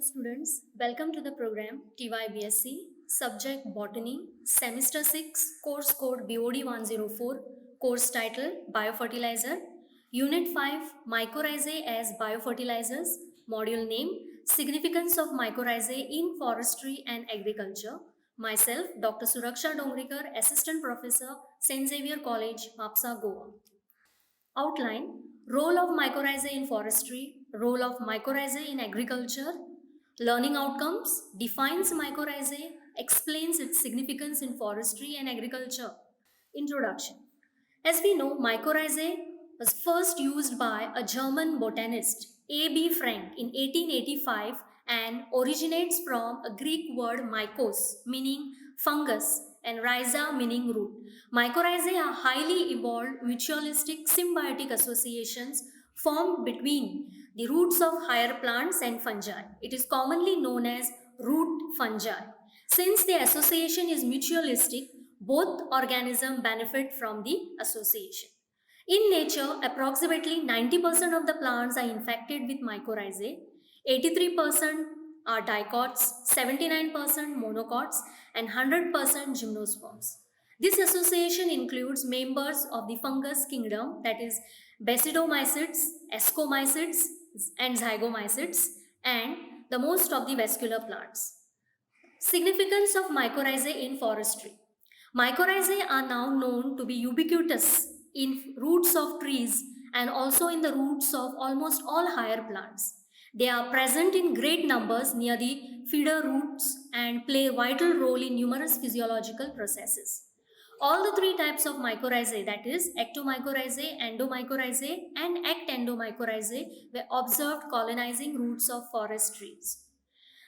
students, welcome to the program TYBSc, subject Botany, semester 6, course code BOD 104, course title Biofertilizer, Unit 5 Mycorrhizae as Biofertilizers, module name Significance of Mycorrhizae in Forestry and Agriculture. Myself, Dr. Suraksha Dongrikar, Assistant Professor, St. Xavier College, Mapsa, Goa. Outline Role of mycorrhizae in forestry, role of mycorrhizae in agriculture, learning outcomes, defines mycorrhizae, explains its significance in forestry and agriculture. Introduction. As we know, mycorrhizae was first used by a German botanist, A.B. Frank, in 1885 and originates from a Greek word mykos, meaning fungus, and rhiza, meaning root. Mycorrhizae are highly evolved mutualistic symbiotic associations formed between the roots of higher plants and fungi. It is commonly known as root fungi. Since the association is mutualistic, both organisms benefit from the association. In nature, approximately 90% of the plants are infected with mycorrhizae, 83% are dicots, 79% monocots, and 100% gymnosperms. This association includes members of the fungus kingdom, that is Basidiomycetes, Ascomycetes, and Zygomycetes, and the most of the vascular plants. Significance of mycorrhizae in forestry. Mycorrhizae are now known to be ubiquitous in roots of trees and also in the roots of almost all higher plants. They are present in great numbers near the feeder roots and play a vital role in numerous physiological processes. All the three types of mycorrhizae, that is ectomycorrhizae, endomycorrhizae, and ectendomycorrhizae, were observed colonizing roots of forest trees.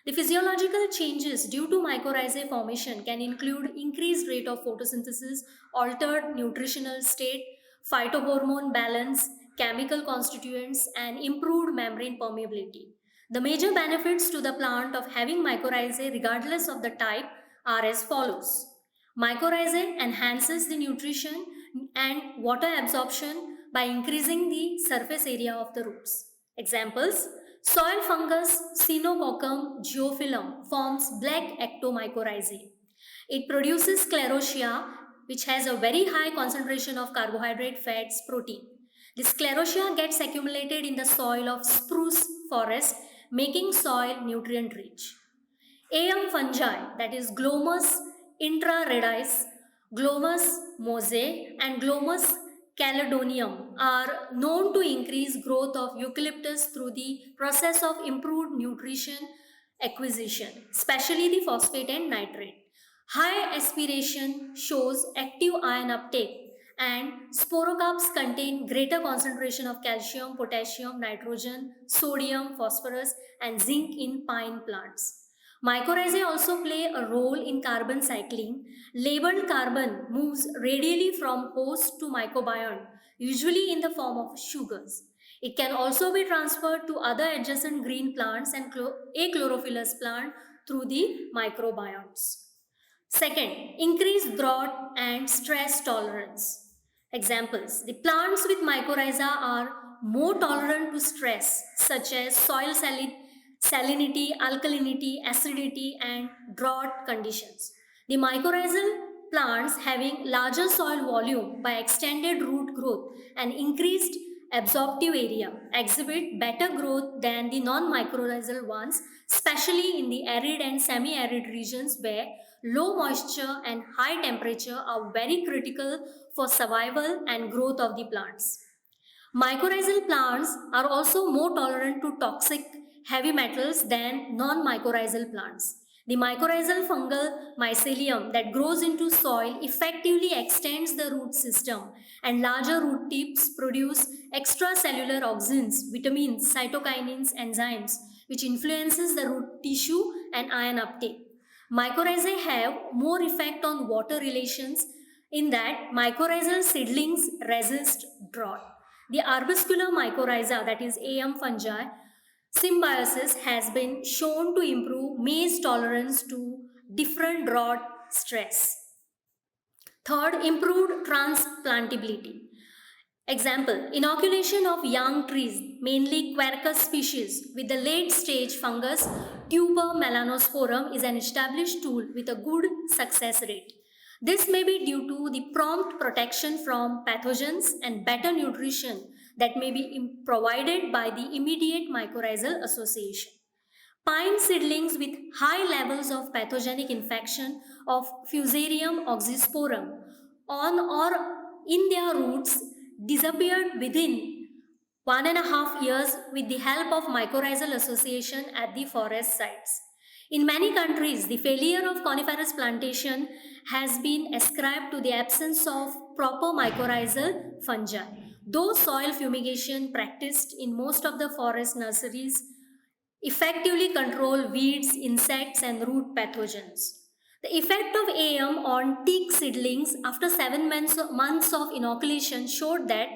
The physiological changes due to mycorrhizae formation can include increased rate of photosynthesis, altered nutritional state, phytohormone balance, chemical constituents, and improved membrane permeability. The major benefits to the plant of having mycorrhizae regardless of the type are as follows. Mycorrhizae enhances the nutrition and water absorption by increasing the surface area of the roots. Examples: soil fungus Cenococcum geophyllum forms black ectomycorrhizae. It produces sclerotia, which has a very high concentration of carbohydrate, fats, protein. The sclerotia gets accumulated in the soil of spruce forest, making soil nutrient rich. Am fungi, that is Glomus intraredis, Glomus mosaic, and Glomus caledonium, are known to increase growth of eucalyptus through the process of improved nutrition acquisition, especially the phosphate and nitrate. High aspiration shows active ion uptake, and sporocarps contain greater concentration of calcium, potassium, nitrogen, sodium, phosphorus, and zinc in pine plants. Mycorrhizae also play a role in carbon cycling. Labeled carbon moves radially from host to microbiome, usually in the form of sugars. It can also be transferred to other adjacent green plants and achlorophyllous plant through the microbiomes. Second, increased drought and stress tolerance. Examples: the plants with mycorrhiza are more tolerant to stress, such as soil salinity, alkalinity, acidity, and drought conditions. The mycorrhizal plants having larger soil volume by extended root growth and increased absorptive area exhibit better growth than the non-mycorrhizal ones, especially in the arid and semi-arid regions where low moisture and high temperature are very critical for survival and growth of the plants. Mycorrhizal plants are also more tolerant to toxic heavy metals than non-mycorrhizal plants. The mycorrhizal fungal mycelium that grows into soil effectively extends the root system, and larger root tips produce extracellular auxins, vitamins, cytokinins, enzymes, which influences the root tissue and ion uptake. Mycorrhizae have more effect on water relations in that mycorrhizal seedlings resist drought. The arbuscular mycorrhiza, that is Am fungi, symbiosis has been shown to improve maize tolerance to different drought stress. Third, improved transplantability. Example, inoculation of young trees, mainly Quercus species, with the late stage fungus Tuber melanosporum is an established tool with a good success rate. This may be due to the prompt protection from pathogens and better nutrition that may be provided by the immediate mycorrhizal association. Pine seedlings with high levels of pathogenic infection of Fusarium oxysporum on or in their roots disappeared within 1.5 years with the help of mycorrhizal association at the forest sites. In many countries, the failure of coniferous plantation has been ascribed to the absence of proper mycorrhizal fungi. Though soil fumigation practiced in most of the forest nurseries effectively control weeds, insects, and root pathogens. The effect of AM on teak seedlings after 7 months of inoculation showed that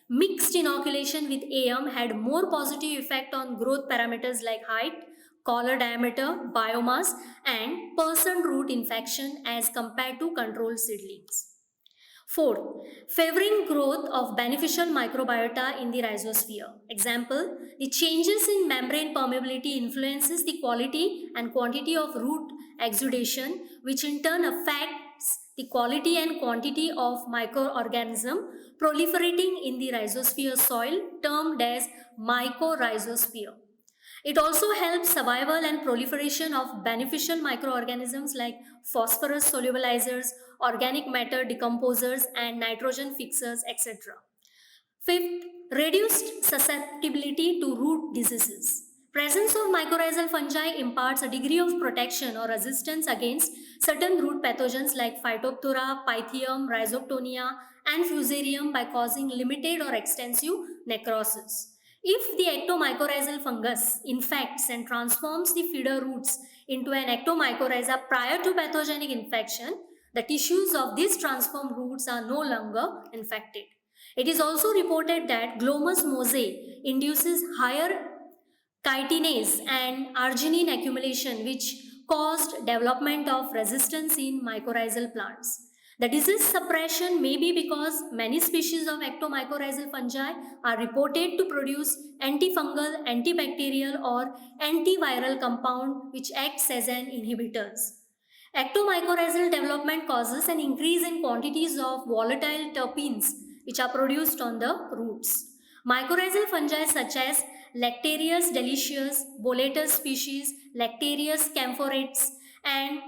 mixed inoculation with AM had more positive effect on growth parameters like height, collar diameter, biomass, and person root infection as compared to control seedlings. Fourth, favoring growth of beneficial microbiota in the rhizosphere. Example, the changes in membrane permeability influences the quality and quantity of root exudation, which in turn affects the quality and quantity of microorganism proliferating in the rhizosphere soil, termed as mycorrhizosphere. It also helps survival and proliferation of beneficial microorganisms like phosphorus solubilizers, organic matter decomposers, and nitrogen fixers, etc. Fifth, reduced susceptibility to root diseases. Presence of mycorrhizal fungi imparts a degree of protection or resistance against certain root pathogens like Phytophthora, Pythium, Rhizoctonia, and Fusarium by causing limited or extensive necrosis. If the ectomycorrhizal fungus infects and transforms the feeder roots into an ectomycorrhiza prior to pathogenic infection, the tissues of these transformed roots are no longer infected. It is also reported that Glomus mosaic induces higher chitinase and arginine accumulation, which caused development of resistance in mycorrhizal plants. The disease suppression may be because many species of ectomycorrhizal fungi are reported to produce antifungal, antibacterial, or antiviral compound which acts as an inhibitors. Ectomycorrhizal development causes an increase in quantities of volatile terpenes which are produced on the roots. Mycorrhizal fungi such as Lactarius delicious, Boletus species, Lactarius camphorates, and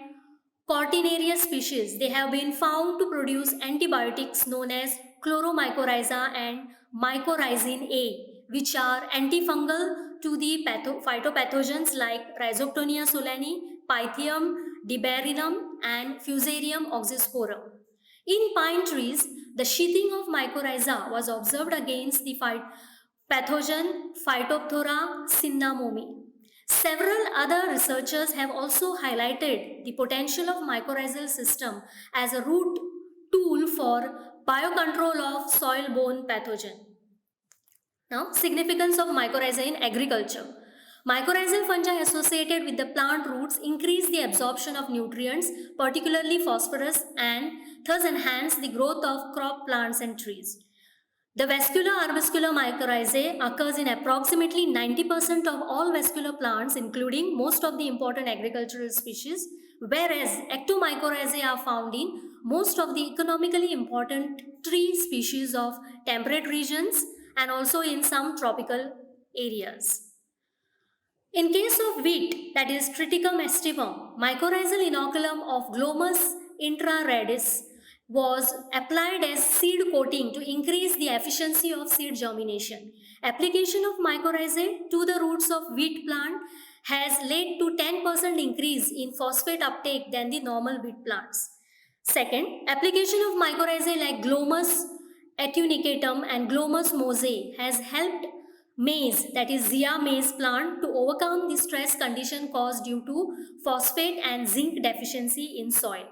Cortinarius species, they have been found to produce antibiotics known as chloromycorrhiza and mycorrhizin A, which are antifungal to the phytopathogens like Rhizoctonia solani, Pythium diberinum, and Fusarium oxysporum. In pine trees, the sheathing of mycorrhiza was observed against the pathogen Phytophthora cinnamomi. Several other researchers have also highlighted the potential of mycorrhizal system as a root tool for biocontrol of soil-borne pathogen. Now, significance of mycorrhiza in agriculture. Mycorrhizal fungi associated with the plant roots increase the absorption of nutrients, particularly phosphorus, and thus enhance the growth of crop plants and trees. The vascular arbuscular mycorrhizae occurs in approximately 90% of all vascular plants, including most of the important agricultural species, whereas ectomycorrhizae are found in most of the economically important tree species of temperate regions and also in some tropical areas. In case of wheat, that is Triticum aestivum, mycorrhizal inoculum of Glomus intraredis was applied as seed coating to increase the efficiency of seed germination. Application of mycorrhizae to the roots of wheat plant has led to 10% increase in phosphate uptake than the normal wheat plants. Second, application of mycorrhizae like Glomus atunicatum and Glomus mosaic has helped maize, that is Zea maize plant, to overcome the stress condition caused due to phosphate and zinc deficiency in soil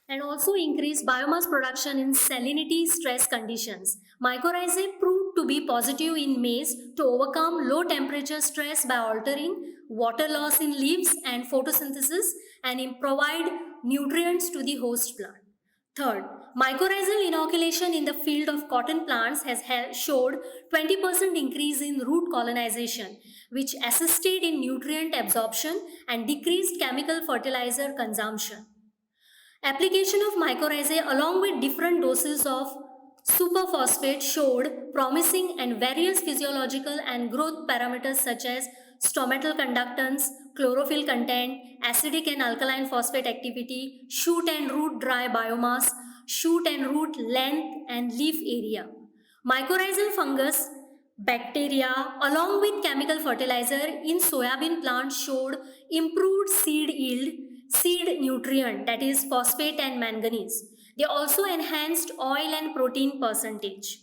and also increase biomass production in salinity stress conditions. Mycorrhizae proved to be positive in maize to overcome low temperature stress by altering water loss in leaves and photosynthesis and provide nutrients to the host plant. Third, mycorrhizal inoculation in the field of cotton plants has showed 20% increase in root colonization, which assisted in nutrient absorption and decreased chemical fertilizer consumption. Application of mycorrhizae along with different doses of superphosphate showed promising and various physiological and growth parameters such as stomatal conductance, chlorophyll content, acidic and alkaline phosphate activity, shoot and root dry biomass, shoot and root length and leaf area. Mycorrhizal fungus bacteria along with chemical fertilizer in soybean plants showed improved seed yield, seed nutrient, that is phosphate and manganese. They also enhanced oil and protein percentage.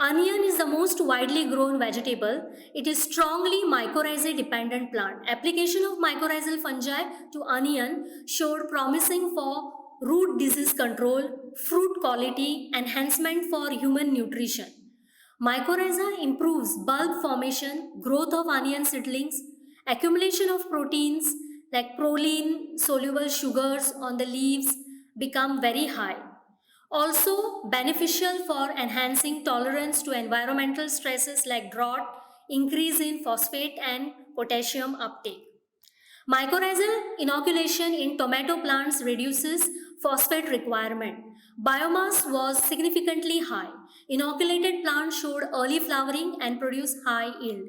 Onion is the most widely grown vegetable. It is strongly mycorrhizae dependent plant. Application of mycorrhizal fungi to onion showed promising for root disease control, fruit quality, enhancement for human nutrition. Mycorrhiza improves bulb formation, growth of onion seedlings, accumulation of proteins like proline, soluble sugars on the leaves become very high. Also beneficial for enhancing tolerance to environmental stresses like drought, increase in phosphate and potassium uptake. Mycorrhizal inoculation in tomato plants reduces phosphate requirement. Biomass was significantly high. Inoculated plants showed early flowering and produced high yield.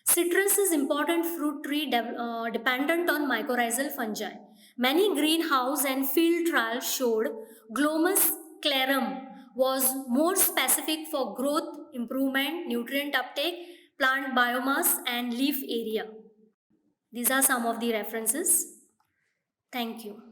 Citrus is important fruit tree dependent on mycorrhizal fungi. Many greenhouse and field trials showed Glomus clarum was more specific for growth, improvement, nutrient uptake, plant biomass and leaf area. These are some of the references. Thank you.